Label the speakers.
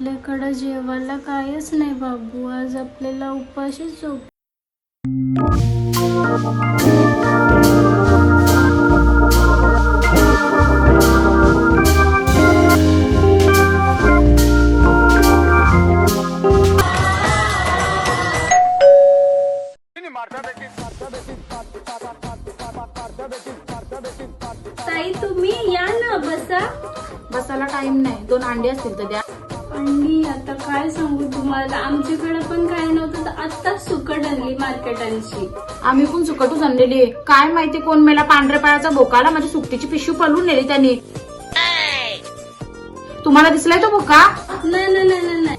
Speaker 1: आपल्याकडे जेवायला कायच नाही बाबू, आज आपल्याला उपाशीच झोप.
Speaker 2: ताई तुम्ही या ना, बसा.
Speaker 3: बसायला टाइम नाही, 2 अंडी असतील तर द्या.
Speaker 2: अंडी आता काय सांगू तुम्हाला, आमच्याकडे पण काय नव्हतं तर आत्ताच सुकट आणली मार्केटांची.
Speaker 3: आम्ही पण सुकटच आणलेली. काय माहिती कोण मेला पांढऱ्या पायाचा बोकाला माझी सुकटीची पिशवी पळून नेली त्यांनी. तुम्हाला दिसलाय तो बोका?
Speaker 2: नाही नाही नाही नाही